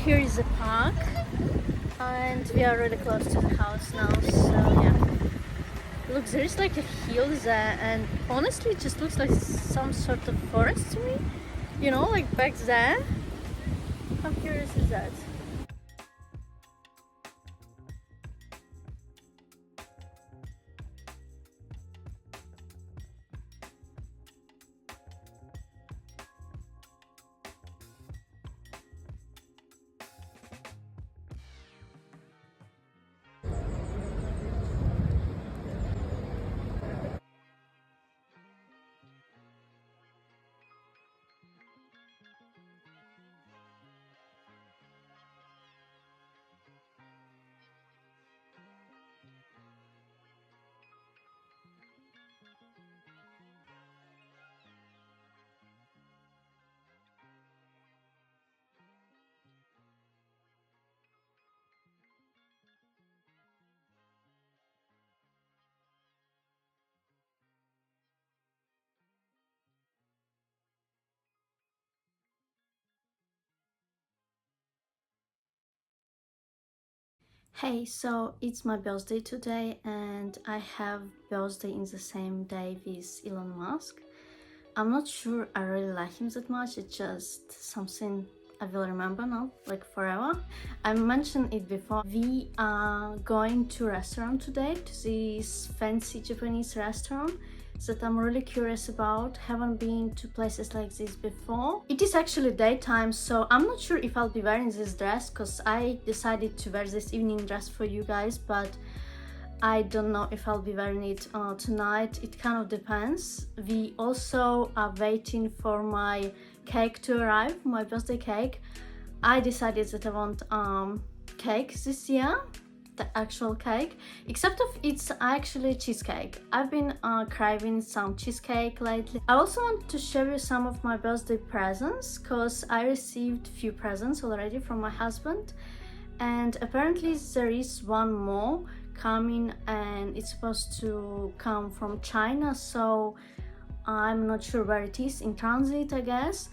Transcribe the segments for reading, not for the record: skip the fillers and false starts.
here is a park and we are really close to the house now, so yeah. Look, there is like a hill there and honestly it just looks like some sort of forest to me, you know, like back there. How curious is that? Hey, so it's my birthday today and I have birthday in the same day with Elon Musk. I'm not sure I really like him that much, it's just something I will remember now, like forever. I mentioned it before. We are going to a restaurant today, to this fancy Japanese restaurant that I'm really curious about. Haven't been to places like this before. It is actually daytime, so I'm not sure if I'll be wearing this dress because I decided to wear this evening dress for you guys, but I don't know if I'll be wearing it tonight. It kind of depends. We also are waiting for my cake to arrive, my birthday cake. I decided that I want cake this year, the actual cake, except of it's actually cheesecake. I've been craving some cheesecake lately. I also want to show you some of my birthday presents because I received few presents already from my husband, and apparently there is one more coming and it's supposed to come from China, so I'm not sure where it is, in transit I guess,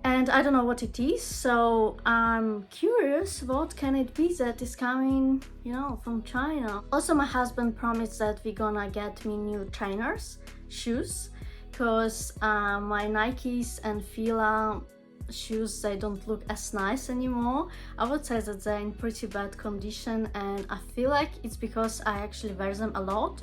and I don't know what it is, so I'm curious what can it be that is coming, you know, from China. Also, my husband promised that we're gonna get me new trainers, shoes, because my Nikes and Fila shoes, they don't look as nice anymore. I would say that they're in pretty bad condition, and I feel like it's because I actually wear them a lot,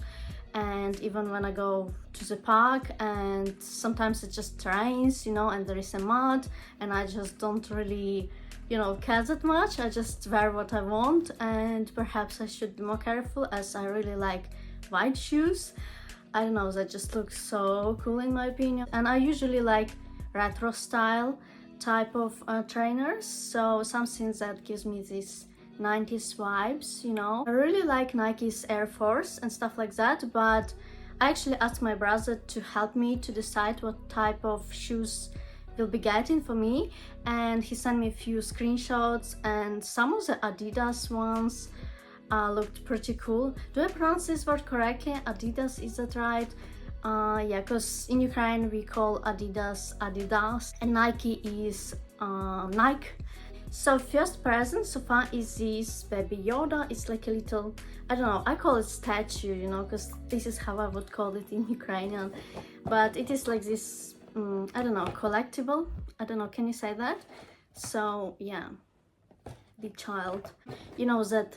and even when I go to the park and sometimes it just rains, you know, and there is a mud and I just don't really, you know, care that much. I just wear what I want, and perhaps I should be more careful as I really like white shoes. I don't know, that just looks so cool in my opinion, and I usually like retro style type of trainers, so something that gives me this 90s vibes, you know. I really like Nike's Air Force and stuff like that, but I actually asked my brother to help me to decide what type of shoes will be getting for me, and he sent me a few screenshots, and some of the Adidas ones looked pretty cool. Do I pronounce this word correctly? Adidas, is that right? Yeah, because in Ukraine we call Adidas Adidas and Nike is Nike. So first present so far is this baby Yoda. It's like a little, I don't know, I call it statue, you know, because this is how I would call it in Ukrainian, but it is like this, I don't know, collectible, I don't know, can you say that? So yeah, the child, you know, that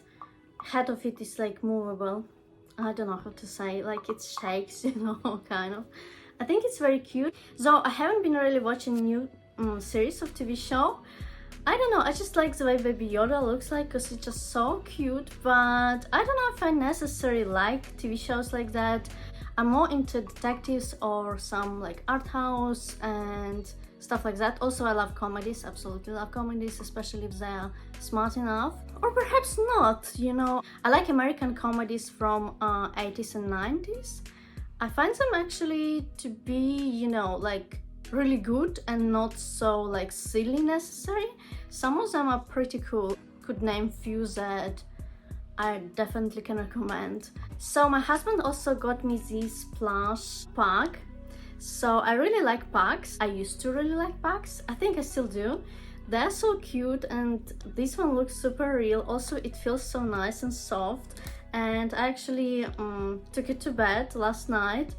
head of it is like movable. I don't know how to say, like it shakes, you know, kind of. I think it's very cute. Though I haven't been really watching new series of TV show. I don't know, I just like the way Baby Yoda looks like because it's just so cute, but I don't know if I necessarily like TV shows like that. I'm more into detectives or some like art house and stuff like that. Also, I love comedies, absolutely love comedies, especially if they're smart enough. Or perhaps not, you know. I like American comedies from 80s and 90s. I find them actually to be, you know, like really good and not so like silly necessary. Some of them are pretty cool. Could name few that I definitely can recommend. So my husband also got me this plush pug. So I really like pugs. I used to really like pugs. I think I still do. They're so cute, and this one looks super real. Also, it feels so nice and soft. And I actually took it to bed last night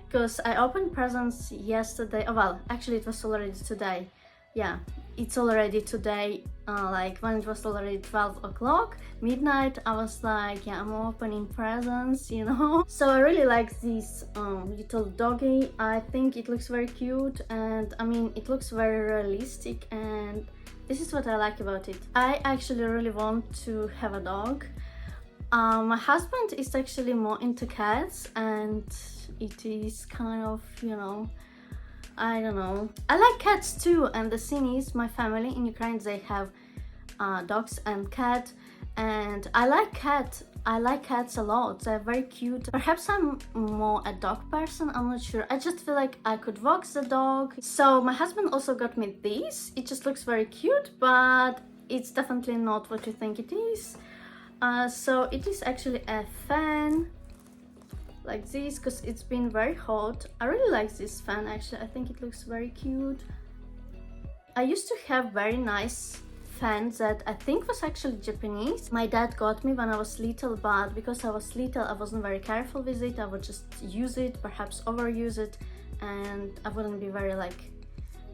because I opened presents yesterday. Oh, well, actually it was already today. Yeah, it's already today, like when it was already 12 o'clock, midnight. I was like, yeah, I'm opening presents, you know. So I really like this little doggy. I think it looks very cute, and I mean, it looks very realistic, and this is what I like about it. I actually really want to have a dog. My husband is actually more into cats, and it is kind of, you know, I don't know. I like cats too, and the thing is, my family in Ukraine, they have dogs and cat, and I like cats a lot. They're very cute. Perhaps I'm more a dog person, I'm not sure. I just feel like I could walk the dog. So my husband also got me this. It just looks very cute, but it's definitely not what you think it is. So it is actually a fan like this, because it's been very hot. I really like this fan actually. I think it looks very cute. I used to have very nice fan that I think was actually Japanese. My dad got me when I was little, but because I was little I wasn't very careful with it. I would just use it, perhaps overuse it, and I wouldn't be very like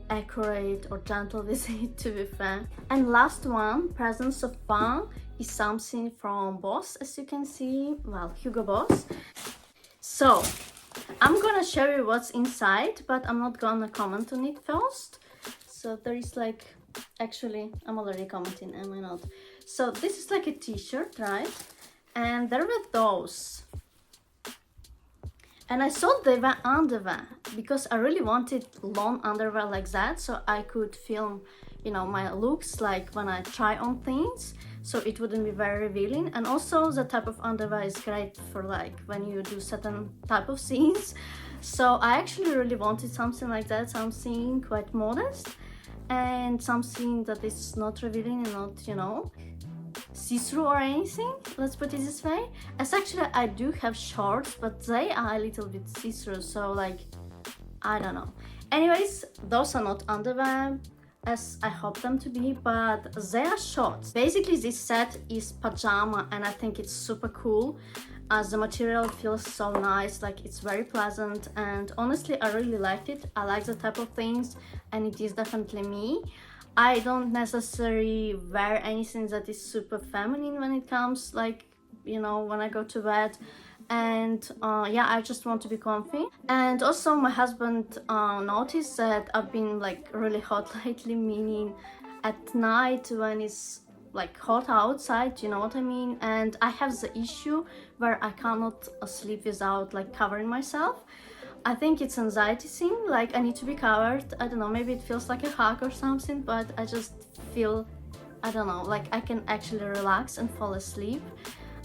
accurate or gentle with it, to be fair. And last one, present so far, is something from Boss, as you can see, well, Hugo Boss. So I'm gonna show you what's inside, but I'm not gonna comment on it first. So there is like, actually I'm already commenting, am I not? So this is like a t-shirt, right? And there were those, and I thought they were underwear because I really wanted long underwear like that, so I could film, you know, my looks like when I try on things, so it wouldn't be very revealing. And also the type of underwear is great for like when you do certain type of scenes. So I actually really wanted something like that, something quite modest and something that is not revealing and not, you know, see-through or anything, let's put it this way. As actually I do have shorts, but they are a little bit see-through, so like, I don't know. Anyways, those are not underwear as I hope them to be, but they are shorts. Basically this set is pajama, and I think it's super cool as the material feels so nice, like it's very pleasant, and honestly I really liked it. I like the type of things, and it is definitely me. I don't necessarily wear anything that is super feminine when it comes, like, you know, when I go to bed. And yeah, I just want to be comfy. And also my husband noticed that I've been like really hot lately, meaning at night when it's like hot outside, you know what I mean? And I have the issue where I cannot sleep without like covering myself. I think it's anxiety thing, like I need to be covered. I don't know, maybe it feels like a hug or something, but I just feel, I don't know, like I can actually relax and fall asleep.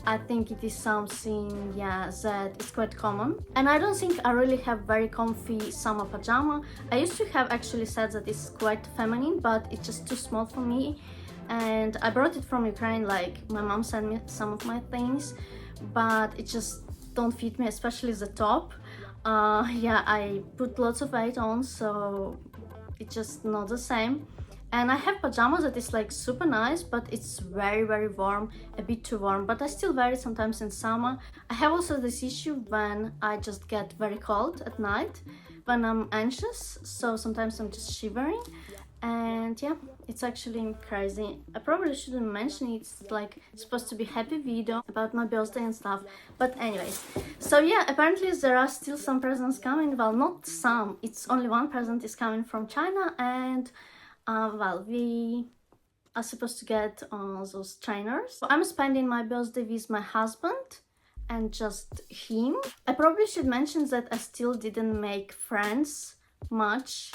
I think it is something, yeah, that is quite common. And I don't think I really have very comfy summer pajama. I used to have actually sets that is quite feminine, but it's just too small for me. And I brought it from Ukraine, like my mom sent me some of my things, but it just don't fit me, especially the top. Yeah, I put lots of weight on, so it's just not the same. And I have pajamas that is like super nice, but it's very warm, a bit too warm, but I still wear it sometimes in summer. I have also this issue when I just get very cold at night, when I'm anxious, so sometimes I'm just shivering. And yeah, it's actually crazy. I probably shouldn't mention it. It's like supposed to be happy video about my birthday and stuff, but anyways. So yeah, apparently there are still some presents coming. Well, not some, it's only one present is coming from China, and well, we are supposed to get those trainers. So I'm spending my birthday with my husband and just him. I probably should mention that I still didn't make friends much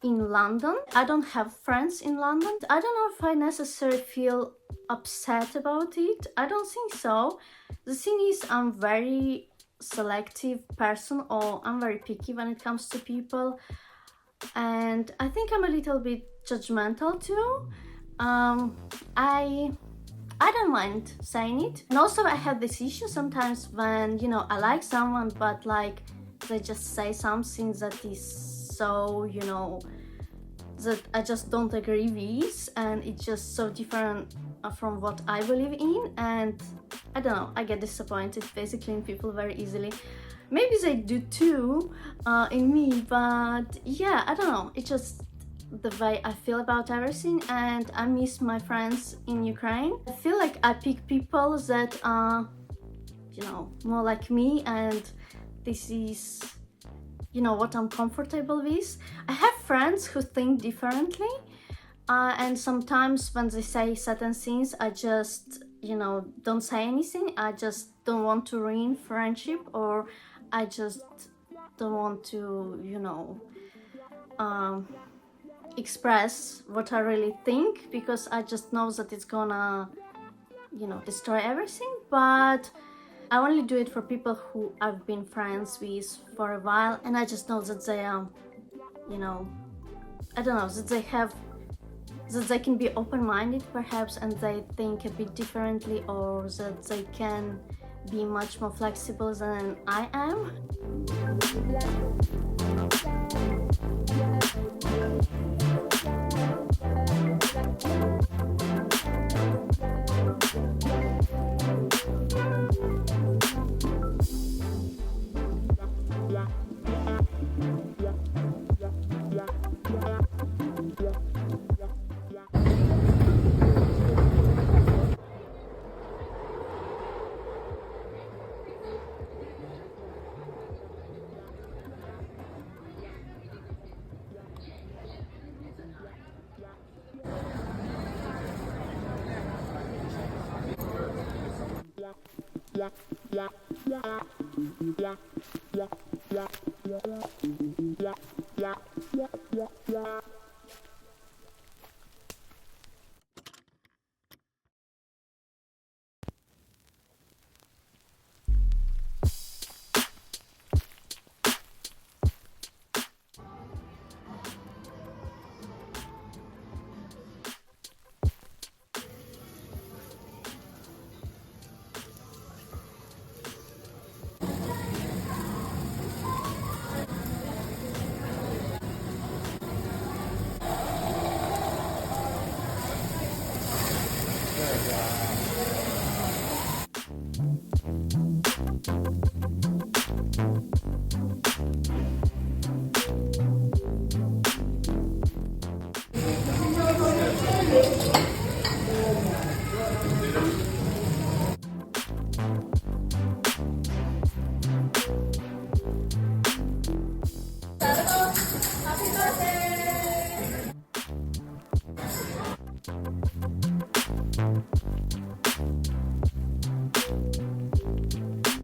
in London. I don't have friends in London. I don't know if I necessarily feel upset about it. I don't think so. The thing is, I'm very selective person, or I'm very picky when it comes to people, and I think I'm a little bit judgmental too. I don't mind saying it. And also I have this issue sometimes when, you know, I like someone, but like they just say something that is so, you know, that I just don't agree with, and it's just so different from what I believe in, and I don't know, I get disappointed basically in people very easily. Maybe they do too in me, but yeah, I don't know, it's just the way I feel about everything, and I miss my friends in Ukraine. I feel like I pick people that are, you know, more like me, and this is, you know, what I'm comfortable with. I have friends who think differently, and sometimes when they say certain things, I just, you know, don't say anything. I just don't want to ruin friendship, or I just don't want to, you know, express what I really think, because I just know that it's gonna, you know, destroy everything. But I only do it for people who I've been friends with for a while, and I just know that they are, you know, I don't know, that they can be open-minded perhaps, and they think a bit differently, or that they can be much more flexible than I am.